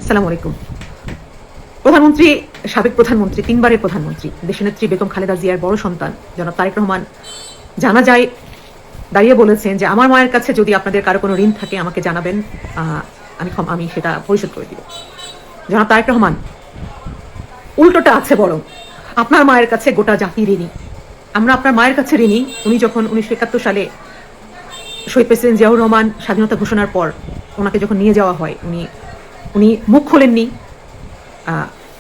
আসসালামু আলাইকুম। প্রধানমন্ত্রী, সাবেক প্রধানমন্ত্রী, ৩ বারের প্রধানমন্ত্রী, দেশনেত্রী বেগম খালেদা জিয়ার বড় সন্তান জনাব তারেক রহমান জানাজায় দাঁড়িয়ে বলেছেন যে, আমার মায়ের কাছে যদি আপনাদের কারো কোনো ঋণ থাকে আমাকে জানাবেন, আমি সেটা পরিশোধ করে দিব। জনাব তারেক রহমান, উল্টোটা আছে বরং। আপনার মায়ের কাছে গোটা জাতি ঋণী। আমরা আপনার মায়ের কাছে ঋণী। উনি যখন 1971 সালে শহীদ প্রেসিডেন্ট জিয়াউর রহমান স্বাধীনতা ঘোষণার পর ওনাকে যখন নিয়ে যাওয়া হয়, উনি মুখ খোলেননি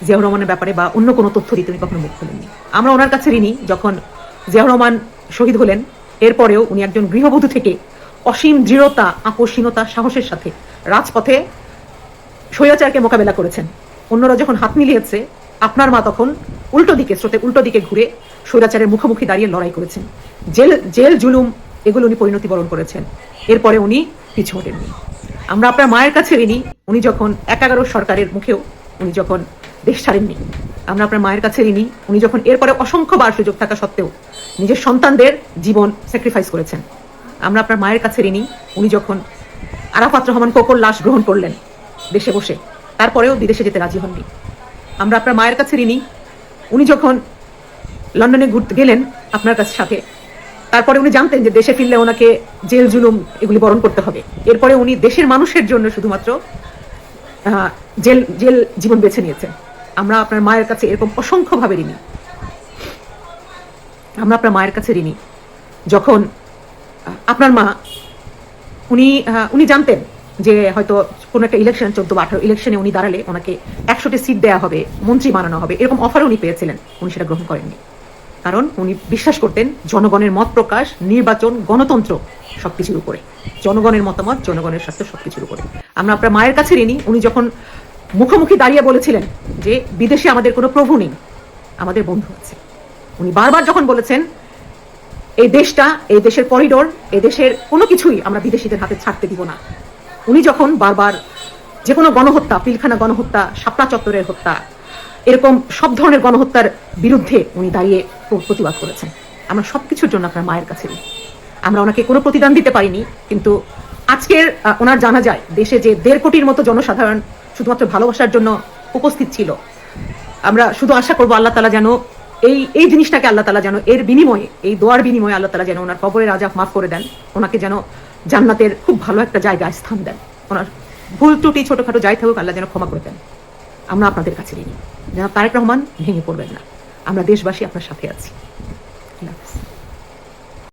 জিয়াউর রহমানের ব্যাপারে বা অন্য কোনো তথ্য দিতে উনি কখনো মুখ খোলেননি। আমরা ওনার কাছে ঋণী যখন জিয়াউর রহমান শহীদ হলেন, এরপরেও উনি একজন গৃহবধূ থেকে অসীম দৃঢ়তা, আপোষহীনতা, সাহসের সাথে রাজপথে স্বৈরাচারকে মোকাবেলা করেছেন। অন্যরা যখন হাত মিলিয়েছে, আপনার মা তখন স্রোতের উল্টো দিকে ঘুরে স্বৈরাচারের মুখোমুখি দাঁড়িয়ে লড়াই করেছেন। জেল জুলুম এগুলো উনি পরিণতি বরণ করেছেন। এরপরে উনি পিছু হটেননি। আমরা আপনার মায়ের কাছে ঋণী, উনি যখন 11 সরকারের মুখেও উনি যখন দেশ ছাড়েননি। আমরা আপনার মায়ের কাছে ঋণী, উনি যখন এরপরে অসংখ্যবার সুযোগ থাকা সত্ত্বেও নিজের সন্তানদের জীবন স্যাক্রিফাইস করেছেন। আমরা আপনার মায়ের কাছে ঋণী, উনি যখন আরাফাত রহমান কোকোর লাশ গ্রহণ করলেন দেশে বসে, তারপরেও বিদেশে যেতে রাজি হননি। আমরা আপনার মায়ের কাছে ঋণী, উনি যখন লন্ডনে ঘুরতে গেলেন আপনার কাছে সাথে, তারপরে উনি জানতেন যে দেশে ফিরলে ওনাকে জেল জুলুম এগুলি বরণ করতে হবে। এরপরে উনি দেশের মানুষের জন্য শুধুমাত্র জেল জীবন বেছে নিয়েছেন। আমরা আপনার মায়ের কাছে এরকম অসংখ্যভাবে ঋণী। আমরা আপনার মায়ের কাছে ঋণী যখন আপনার মা উনি জানতেন যে হয়তো কোনো একটা ইলেকশন 14 বা 18 ইলেকশনে উনি দাঁড়ালে ওনাকে 100টি সিট দেওয়া হবে, মন্ত্রী বানানো হবে, এরকম অফার উনি পেয়েছিলেন। উনি সেটা গ্রহণ করেননি, কারণ উনি বিশ্বাস করতেন জনগণের মত প্রকাশ, নির্বাচন, গণতন্ত্র সবকিছুর উপরে, জনগণের মতামত, জনগণের স্বার্থ সবকিছুর উপরে। আমরা আপনার মায়ের কাছে ঋণী, উনি যখন মুখোমুখি দাঁড়িয়ে বলেছিলেন যে বিদেশে আমাদের কোনো প্রভু নেই, আমাদের বন্ধু আছে। উনি বারবার যখন বলেছেন এই দেশটা, এই দেশের করিডোর, এই দেশের কোনো কিছুই আমরা বিদেশিদের হাতে ছাড়তে দিব না। উনি যখন বারবার যে কোনো গণহত্যা, পিলখানা গণহত্যা, শাপলা চত্বরের হত্যা, এরকম সব ধরনের গণহত্যার বিরুদ্ধে উনি দাঁড়িয়ে প্রতিবাদ করেছেন। আমরা সবকিছুর জন্য আপনার মায়ের কাছে আমরা ওনাকে কোনো প্রতিদান দিতে পারিনি, কিন্তু আজকের ওনার জানা যায় দেশে যে 1.5 কোটির মতো জনসাধারণ শুধুমাত্র ভালোবাসার জন্য উপস্থিত ছিল। আমরা শুধু আশা করবো আল্লাহ তাআলা যেন এই জিনিসটাকে আল্লাহ তাআলা যেন এর বিনিময়ে, এই দোয়ার বিনিময়ে আল্লাহ তাআলা যেন ওনার কবরের আযাব মাফ করে দেন, ওনাকে যেন জান্নাতের খুব ভালো একটা জায়গায় স্থান দেন। ওনার ভুল ত্রুটি ছোটখাটো যাই থাকুক আল্লাহ যেন ক্ষমা করে দেন। আমরা আপনাদের কাছে ঋণী। জনাব তারেক রহমান, ভেঙে পড়বেন না। আমরা দেশবাসী আপনার সাথে আছি।